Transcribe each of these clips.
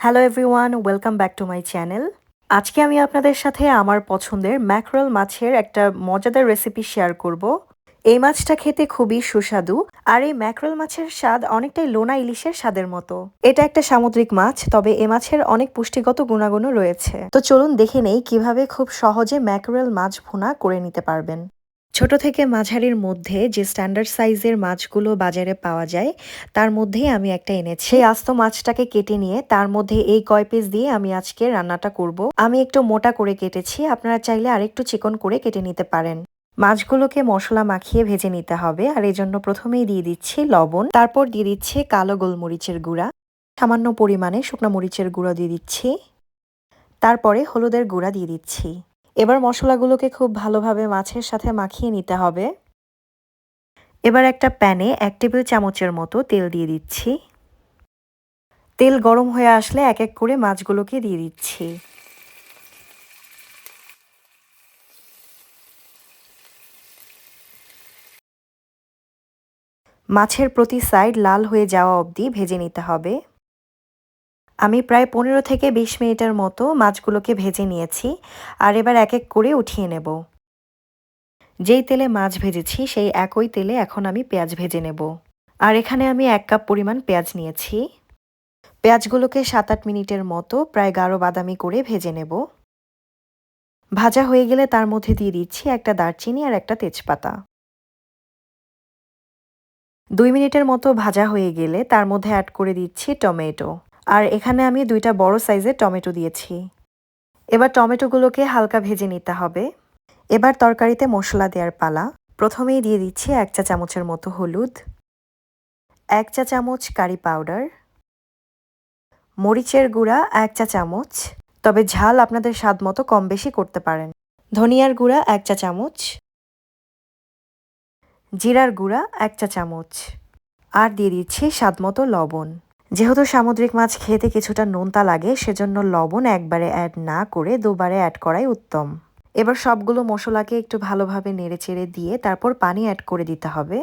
Hello everyone, welcome back to my channel. আজকে আমি আপনাদের সাথে আমার পছন্দের ম্যাকরেল মাছের একটা মজাদার রেসিপি শেয়ার করব। এই মাছটা খেতে খুবই সুস্বাদু, আর এই ম্যাকরেল মাছের স্বাদ অনেকটাই লোনা ইলিশের স্বাদের মতো। এটা একটা সামুদ্রিক মাছ, তবে এ মাছের অনেক পুষ্টিগত গুণাগুণও রয়েছে। তো চলুন দেখে নেই কিভাবে খুব সহজে ম্যাকরেল মাছ ভুনা করে নিতে পারবেন। ছোট থেকে মাঝারির মধ্যে যে স্ট্যান্ডার্ড সাইজের মাছগুলো বাজারে পাওয়া যায়, তার মধ্যেই আমি একটা এনেছি। সেই আস্ত মাছটাকে কেটে নিয়ে তার মধ্যে এই কয় পিস দিয়ে আমি আজকে রান্নাটা করব। আমি একটু মোটা করে কেটেছি, আপনারা চাইলে আরেকটু চিকন করে কেটে নিতে পারেন। মাছগুলোকে মশলা মাখিয়ে ভেজে নিতে হবে, আর এই জন্য প্রথমেই দিয়ে দিচ্ছি লবণ, তারপর দিয়ে দিচ্ছি কালো গোলমরিচের গুঁড়া, সামান্য পরিমাণে শুকনো মরিচের গুঁড়ো দিয়ে দিচ্ছি, তারপরে হলুদের গুঁড়া দিয়ে দিচ্ছি। এবার মশলাগুলোকে খুব ভালোভাবে মাছের সাথে মাখিয়ে নিতে হবে। এবার একটা প্যানে 1 টেবিল চামচের মতো তেল দিয়ে দিচ্ছি। তেল গরম হয়ে আসলে এক এক করে মাছগুলোকে দিয়ে দিচ্ছি। মাছের প্রতি সাইড লাল হয়ে যাওয়া অবধি ভেজে নিতে হবে। আমি প্রায় 15 থেকে 20 মিনিটের মতো মাছগুলোকে ভেজে নিয়েছি, আর এবার এক এক করে উঠিয়ে নেব। যেই তেলে মাছ ভেজেছি সেই একই তেলে এখন আমি পেঁয়াজ ভেজে নেব। আর এখানে আমি 1 কাপ পরিমাণ পেঁয়াজ নিয়েছি। পেঁয়াজগুলোকে 7-8 মিনিটের মতো প্রায় গাঢ় বাদামি করে ভেজে নেব। ভাজা হয়ে গেলে তার মধ্যে দিয়ে দিচ্ছি একটা দারচিনি আর একটা তেজপাতা। 2 মিনিটের মতো ভাজা হয়ে গেলে তার মধ্যে অ্যাড করে দিচ্ছি টমেটো। আর এখানে আমি 2টা বড় সাইজের টমেটো দিয়েছি। এবার টমেটোগুলোকে হালকা ভেজে নিতে হবে। এবার তরকারিতে মশলা দেওয়ার পালা। প্রথমেই দিয়ে দিচ্ছি 1 চা চামচের মতো হলুদ, 1 চা চামচ কারি পাউডার, মরিচের গুঁড়া 1 চা চামচ, তবে ঝাল আপনাদের স্বাদ মতো কম বেশি করতে পারেন। ধনিয়ার গুঁড়া 1 চা চামচ, জিরার গুঁড়া 1 চা চামচ, আর দিয়ে দিচ্ছি স্বাদমতো লবণ। যেহেতু সামুদ্রিক মাছ খেতে কিছুটা নোনতা লাগে, সেজন্য লবণ একবারে অ্যাড না করে দুবারে অ্যাড করাই উত্তম। এবার সবগুলো মশলাকে একটু ভালোভাবে নেড়েচেড়ে দিয়ে তারপর পানি অ্যাড করে দিতে হবে।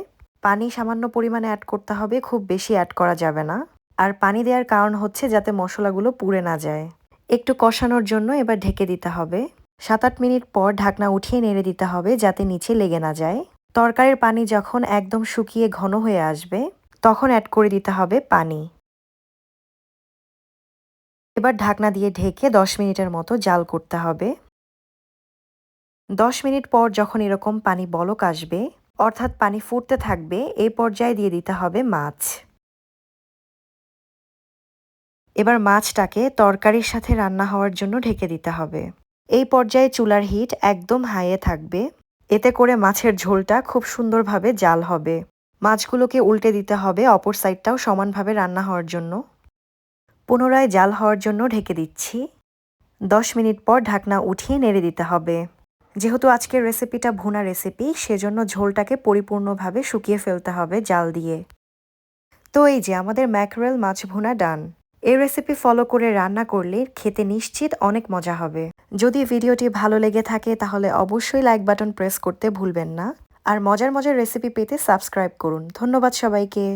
পানি সামান্য পরিমাণে অ্যাড করতে হবে, খুব বেশি অ্যাড করা যাবে না। আর পানি দেওয়ার কারণ হচ্ছে যাতে মশলাগুলো পুড়ে না যায়। একটু কষানোর জন্য এবার ঢেকে দিতে হবে। 7-8 মিনিট পর ঢাকনা উঠিয়ে নেড়ে দিতে হবে যাতে নিচে লেগে না যায়। তরকারির পানি যখন একদম শুকিয়ে ঘন হয়ে আসবে, তখন অ্যাড করে দিতে হবে পানি। এবার ঢাকনা দিয়ে ঢেকে 10 মিনিটের মতো জাল করতে হবে। 10 মিনিট পর যখন এরকম পানি বলক আসবে, অর্থাৎ পানি ফুটতে থাকবে, এই পর্যায়ে দিয়ে দিতে হবে মাছ। এবার মাছটাকে তরকারির সাথে রান্না হওয়ার জন্য ঢেকে দিতে হবে। এই পর্যায়ে চুলার হিট একদম হাইয়ে থাকবে। এতে করে মাছের ঝোলটা খুব সুন্দরভাবে জাল হবে। মাছগুলোকে উল্টে দিতে হবে অপর সাইডটাও সমানভাবে রান্না হওয়ার জন্য। পুনরায় জাল হওয়ার জন্য ঢেকে দিচ্ছি। 10 মিনিট পর ঢাকনা উঠিয়ে নেড়ে দিতে হবে। যেহেতু আজকের রেসিপিটা ভুনা রেসিপি, সেজন্য ঝোলটাকে পরিপূর্ণভাবে শুকিয়ে ফেলতে হবে জাল দিয়ে। তো এই যে আমাদের ম্যাকরেল মাছ ভুনা ডান। এই রেসিপি ফলো করে রান্না করলে খেতে নিশ্চিত অনেক মজা হবে। যদি ভিডিওটি ভালো লেগে থাকে তাহলে অবশ্যই লাইক বাটন প্রেস করতে ভুলবেন না। আর মজার মজার রেসিপি পেতে সাবস্ক্রাইব করুন। ধন্যবাদ সবাইকে।